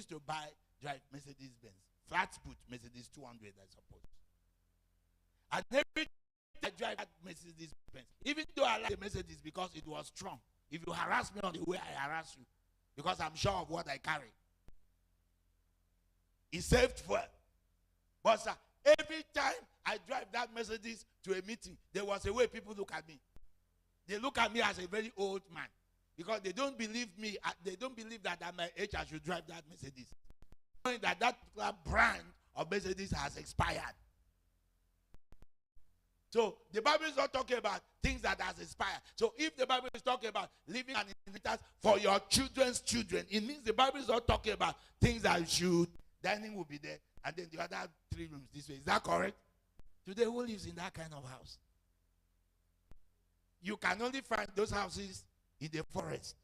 used to drive Mercedes Benz. Flat boot Mercedes 200, I suppose. And every time I drive that Mercedes Benz, even though I like the Mercedes because it was strong. If you harass me on the way, I harass you. Because I'm sure of what I carry. It saved fuel. But sir, every time I drive that Mercedes to a meeting, there was a way people look at me. They look at me as a very old man. Because they don't believe me. They don't believe that at my age I should drive that Mercedes. Knowing that particular brand of Mercedes has expired. So the Bible is not talking about things that has expired. So if the Bible is talking about leaving an inheritance for your children's children, it means the Bible is not talking about things that should. Dining will be there, and then the other 3 rooms this way. Is that correct? Today, who lives in that kind of house? You can only find those houses in the forest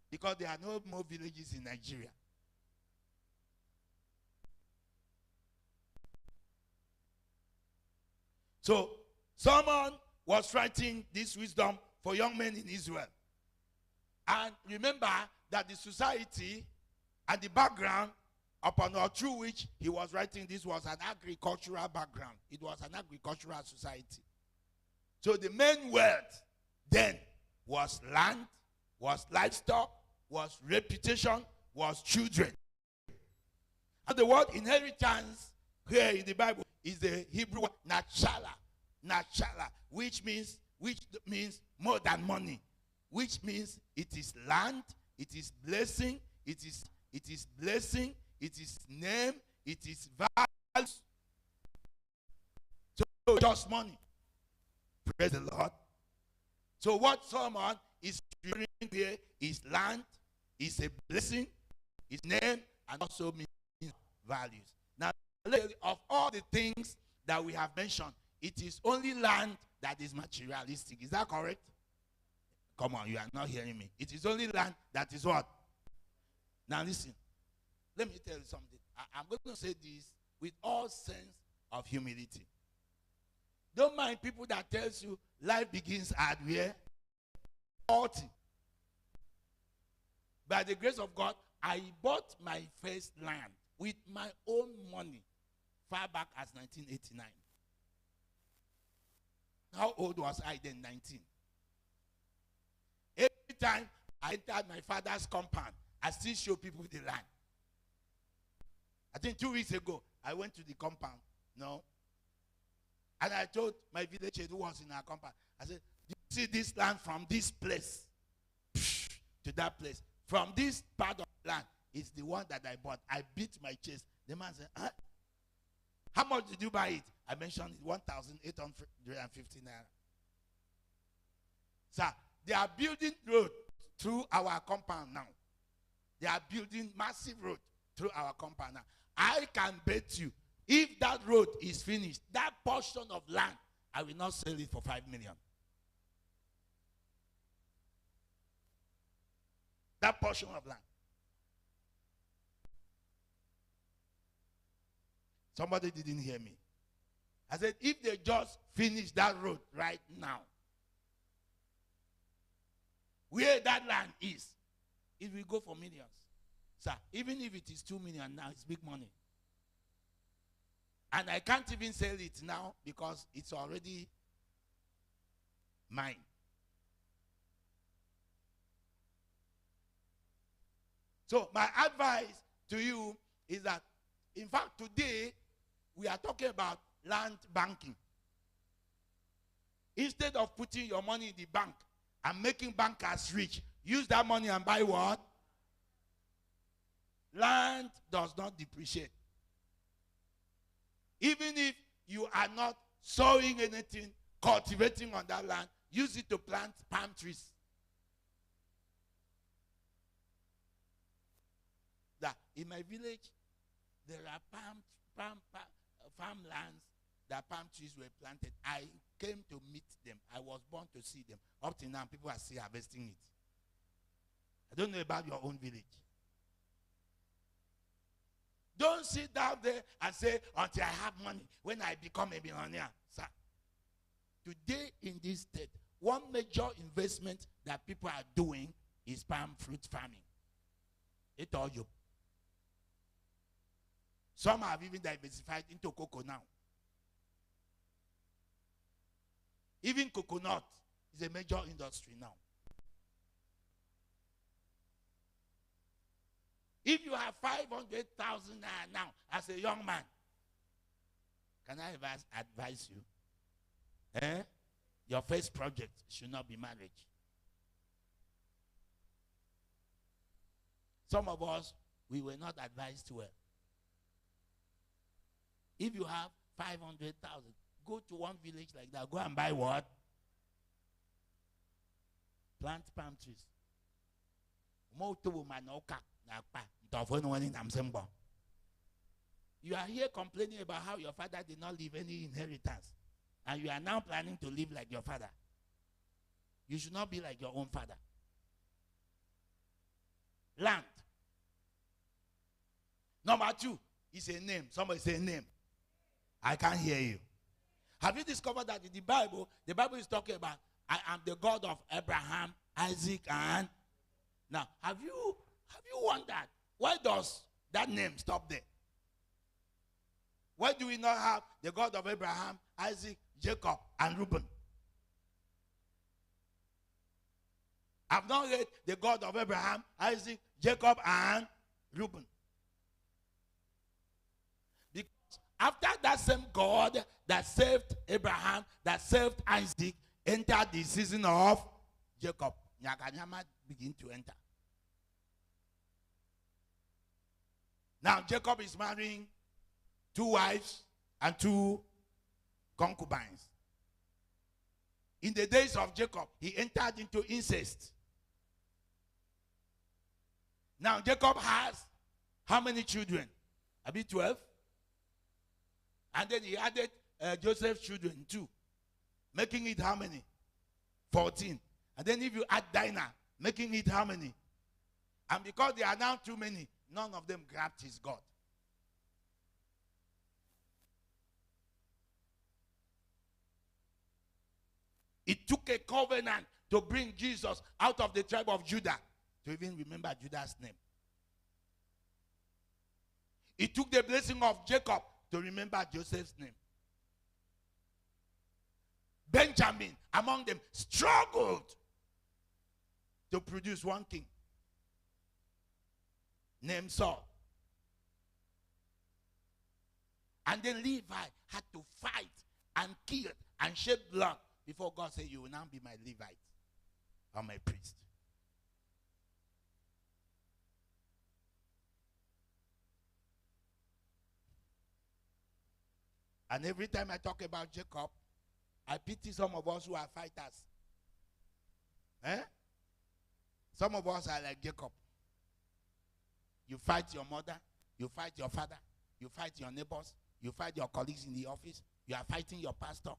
because there are no more villages in Nigeria. So someone was writing this wisdom for young men in Israel. And remember that the society and the background upon or through which he was writing this was an agricultural background. It was an agricultural society. So the main wealth then was land, was livestock, was reputation, was children. And the word inheritance here in the Bible is the Hebrew word nachala. Nachala, which means more than money. Which means it is land, it is blessing, it is blessing, it is name, it is values. So just money. Praise the Lord. So what Solomon is referring here is land, is a blessing, is name, and also means values. Now, of all the things that we have mentioned, it is only land that is materialistic. Is that correct? Come on, you are not hearing me. It is only land that is what? Now listen. Let me tell you something. I'm going to say this with all sense of humility. Don't mind people that tells you life begins at where? 40. By the grace of God, I bought my first land with my own money far back as 1989. How old was I then? 19. Every time I entered my father's compound, I still show people the land. I think 2 weeks ago, I went to the compound. No. And I told my village head who was in our compound, I said, do you see this land from this place to that place? From this part of the land is the one that I bought. I beat my chest. The man said, huh? How much did you buy it? I mentioned it, 1,850 naira. Sir, they are building road through our compound now. They are building massive road through our compound now. I can bet you, if that road is finished, that portion of land, I will not sell it for 5 million. That portion of land. Somebody didn't hear me. I said, if they just finish that road right now, where that land is, it will go for millions. Sir, even if it is 2 million now, it's big money. And I can't even sell it now because it's already mine. So my advice to you is that, in fact, today we are talking about land banking. Instead of putting your money in the bank and making bankers rich, use that money and buy what? Land does not depreciate. Even if you are not sowing anything, cultivating on that land, use it to plant palm trees. That in my village, there are farmlands that palm trees were planted. I came to meet them. I was born to see them. Up to now, people are still harvesting it. I don't know about your own village. Don't sit down there and say, until I have money, when I become a millionaire. Sir, today in this state, one major investment that people are doing is palm fruit farming. It all you. Some have even diversified into cocoa now. Even coconut is a major industry now. If you have 500,000 now as a young man, can I advise you? Your first project should not be marriage. Some of us, we were not advised well. If you have 500,000, go to one village like that. Go and buy what? Plant palm trees. You are here complaining about how your father did not leave any inheritance. And you are now planning to live like your father. You should not be like your own father. Land. Number 2 is a name. Somebody say name. I can't hear you. Have you discovered that in the Bible is talking about, I am the God of Abraham, Isaac, and... Now, have you wondered, why does that name stop there? Why do we not have the God of Abraham, Isaac, Jacob, and Reuben? I've not read the God of Abraham, Isaac, Jacob, and Reuben. Because after that same God that saved Abraham, that saved Isaac, entered the season of Jacob, Nyakanyama begin to enter. Now Jacob is marrying 2 wives and 2 concubines. In the days of Jacob, he entered into incest. Now Jacob has how many children? A bit 12. And then he added Joseph's children too, making it how many? 14. And then if you add Dinah, making it how many? And because there are now too many, none of them grabbed his God. It took a covenant to bring Jesus out of the tribe of Judah, to even remember Judah's name. It took the blessing of Jacob to remember Joseph's name. Benjamin, among them, struggled to produce one king named Saul. And then Levi had to fight and kill and shed blood before God said, you will now be my Levite or my priest. And every time I talk about Jacob, I pity some of us who are fighters. Some of us are like Jacob. You fight your mother, you fight your father, you fight your neighbors, you fight your colleagues in the office, you are fighting your pastor.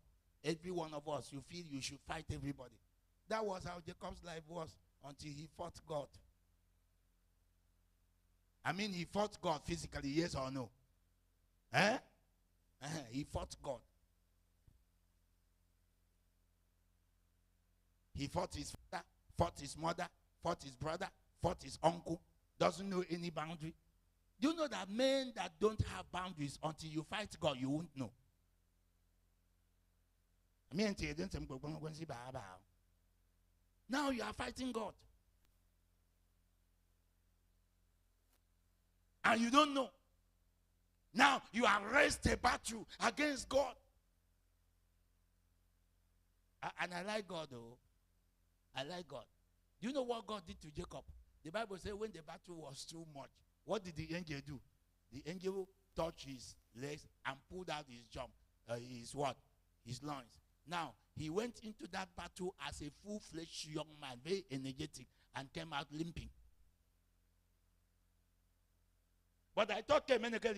Every one of us, you feel you should fight everybody. That was how Jacob's life was until he fought God. I mean, he fought God physically, yes or no? He fought God. He fought his father, fought his mother, fought his brother, fought his uncle. Doesn't know any boundary. Do you know that men that don't have boundaries, until you fight God, you won't know? Now you are fighting God. And you don't know. Now you are raised a battle against God. And I like God though. I like God. Do you know what God did to Jacob? The Bible says when the battle was too much, what did the angel do? The angel touched his legs and pulled out his jump, his loins. Now, he went into that battle as a full-fledged young man, very energetic, and came out limping. But I thought came in again,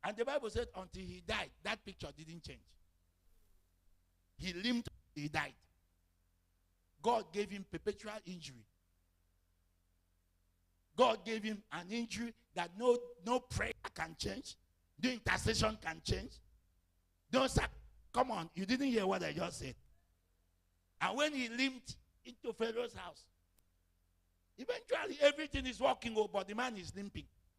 and the Bible said until he died, that picture didn't change. He limped, he died. God gave him perpetual injury. God gave him an injury that no prayer can change. No intercession can change. Come on, you didn't hear what I just said. And when he limped into Pharaoh's house, eventually everything is working, but the man is limping.